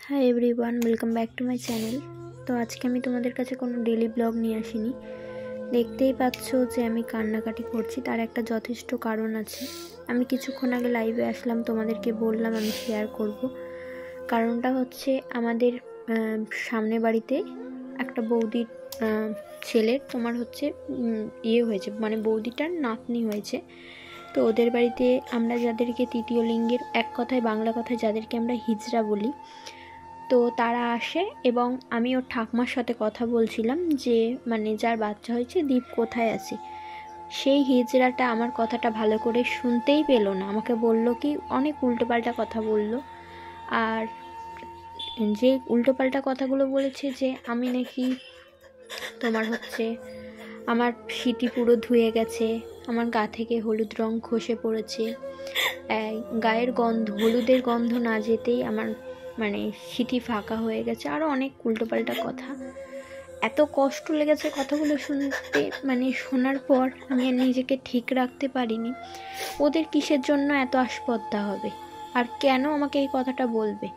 Hi everyone, welcome back to my channel. তো আজকে আমি তোমাদের কাছে কোনো ডেলি ব্লগ নিয়ে আসিনি। দেখতেই পাচ্ছ যে আমি কান্নাকাটি করছি, তার একটা যথেষ্ট কারণ আছে। আমি কিছুক্ষণ আগে লাইভে আসলাম, তোমাদেরকে বললাম আমি শেয়ার করব। কারণটা হচ্ছে আমাদের সামনে বাড়িতে একটা বৌদির ছেলের হয়েছে, মানে বৌদিটার নাতনি হয়েছে। তো ওদের বাড়িতে আমরা যাদেরকে তৃতীয় লিঙ্গের, এক কথায় বাংলা কথায় যাদেরকে আমরা হিজড়া বলি, তো তারা আসে এবং আমি ওর ঠাকুমার সাথে কথা বলছিলাম যে মানে যার বাচ্চা হয়েছে দীপ কোথায় আছে। সেই হিজড়াটা আমার কথাটা ভালো করে শুনতেই পেলো না, আমাকে বলল কি অনেক উল্টোপাল্টা কথা বলল। আর যে উল্টোপাল্টা কথাগুলো বলেছে যে আমি নাকি আমার সিটি পুরো ধুয়ে গেছে, আমার গা থেকে হলুদ রং খসে পড়েছে, গায়ের গন্ধ, হলুদের গন্ধ না যেতেই আমার সিটি ফাঁকা হয়ে গেছে, আরও অনেক উল্টোপাল্টা কথা। এত কষ্ট লেগেছে কথাগুলো শুনতে, শোনার পর আমি আর নিজেকে ঠিক রাখতে পারিনি। ওদের কিসের জন্য এত আসপদ্দা হবে, আর কেন আমাকে এই কথাটা বলবে?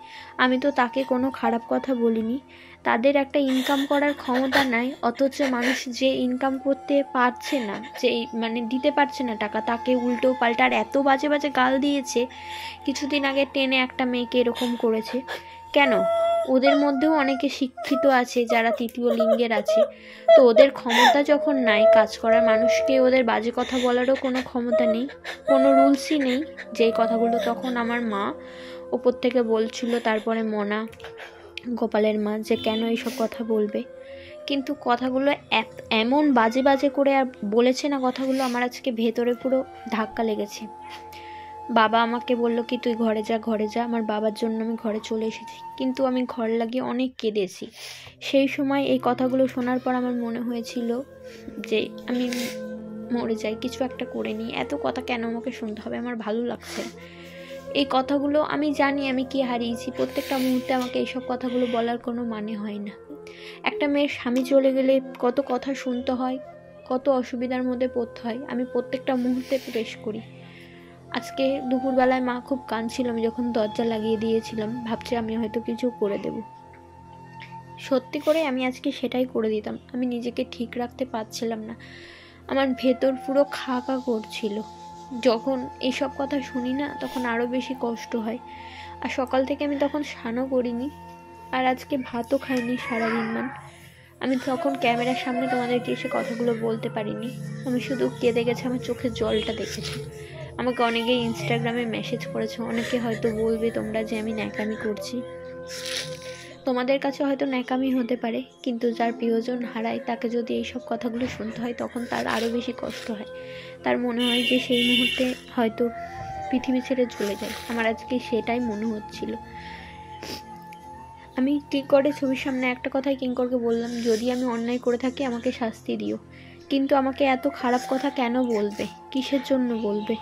আমি তো তাকে কোনো খারাপ কথা বলিনি। তাদের একটা ইনকাম করার ক্ষমতা নাই, অথচ মানুষ যে ইনকাম করতে পারছে না, যে দিতে পারছে না টাকা, তাকে উল্টো পাল্টার এত বাজে বাজে গাল দিয়েছে। কিছুদিন আগে টেনে একটা মেয়েকে এরকম করেছে। কেন? ওদের মধ্যেও অনেকে শিক্ষিত আছে যারা তৃতীয় লিঙ্গের আছে, তো ওদের ক্ষমতা যখন নাই কাজ করার, মানুষকে ওদের বাজে কথা বলারও কোনো ক্ষমতা নেই, কোনো রুলসই নেই। যেই কথাগুলো তখন আমার মা ওপর থেকে বলছিল, তারপরে মনা, গোপালের মা, যে কেন এইসব কথা বলবে। কিন্তু কথাগুলো এমন বাজে বাজে করে আর বলেছে না, কথাগুলো আমার আজকে ভেতরে পুরো ধাক্কা লেগেছে। বাবা আমাকে বললো কি তুই ঘরে যা, ঘরে যা। আমার বাবার জন্য আমি ঘরে চলে এসেছি, কিন্তু আমি ঘর লাগিয়ে অনেক কেঁদেছি। সেই সময় এই কথাগুলো শোনার পর আমার মনে হয়েছিল যে আমি মরে যাই, কিছু একটা করে নিই। এত কথা কেন আমাকে শুনতে হবে? আমার ভালো লাগছে এই কথাগুলো। আমি জানি আমি কি হারিয়েছি। প্রত্যেকটা মুহূর্তে আমাকে এইসব কথাগুলো বলার কোনো মানে হয় না। একটা মেয়ের স্বামী চলে গেলে কত কথা শুনতে হয়, কত অসুবিধার মধ্যে পড়তে হয়, আমি প্রত্যেকটা মুহূর্তে পেশ করি। আজকে দুপুরবেলায় মা খুব কাঁদছিল, আমি যখন দরজা লাগিয়ে দিয়েছিলাম, ভাবছি আমি হয়তো কিছু করে দেব। সত্যি করে আমি আজকে সেটাই করে দিতাম। আমি নিজেকে ঠিক রাখতে পারছিলাম না, আমার ভেতর পুরো খা খা করছিল। যখন এইসব কথা শুনি না, তখন আরও বেশি কষ্ট হয়। আর সকাল থেকে আমি তখন স্নানও করিনি, আর আজকে ভাতও খাইনি সারাদিন মান। আমি তখন ক্যামেরার সামনে তোমাদেরকে এসে কথাগুলো বলতে পারিনি। আমি শুধু কেঁদে গেছে, আমার চোখের জলটা দেখেছি। আমাকে অনেকেই ইনস্টাগ্রামে মেসেজ করেছে, অনেকে হয়তো বলবে তোমরা যে আমি ন্যাকামি করছি। তোমাদের কাছে হয়তো ন্যাকামি হতে পারে, কিন্তু যার প্রিয়জন হারায় তাকে যদি এইসব কথাগুলো শুনতে হয়, তখন তার আরও বেশি কষ্ট হয়। তার মনে হয় যে সেই মুহূর্তে হয়তো পৃথিবী ছেড়ে চলে যায়। আমার আজকে সেটাই মনে হচ্ছিল। আমি কিঙ্করের ছবির সামনে একটা কথাই কিঙ্করকে বললাম, যদি আমি অন্যায় করে থাকি আমাকে শাস্তি দিও, কিন্তু আমাকে এত খারাপ কথা কেন বলবে? কিসের জন্য বলবে?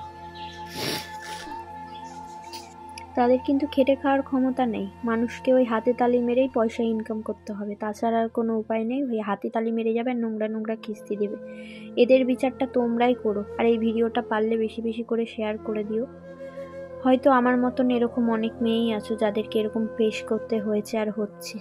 তাদের কিন্তু খেটে খাওয়ার ক্ষমতা নেই। মানুষকে ওই হাতে তালি মেরেই পয়সা ইনকাম করতে হবে, তাছাড়া আর কোনো উপায় নেই। ওই হাতে তালি মেরে যাবে, নোংরা নোংরা কিস্তি দেবে। এদের বিচারটা তোমরাই করো, আর এই ভিডিওটা পারলে বেশি বেশি করে শেয়ার করে দিও। হয়তো আমার মতন এরকম অনেক মেয়েই আছো যাদেরকে এরকম ফেস করতে হয়েছে আর হচ্ছে।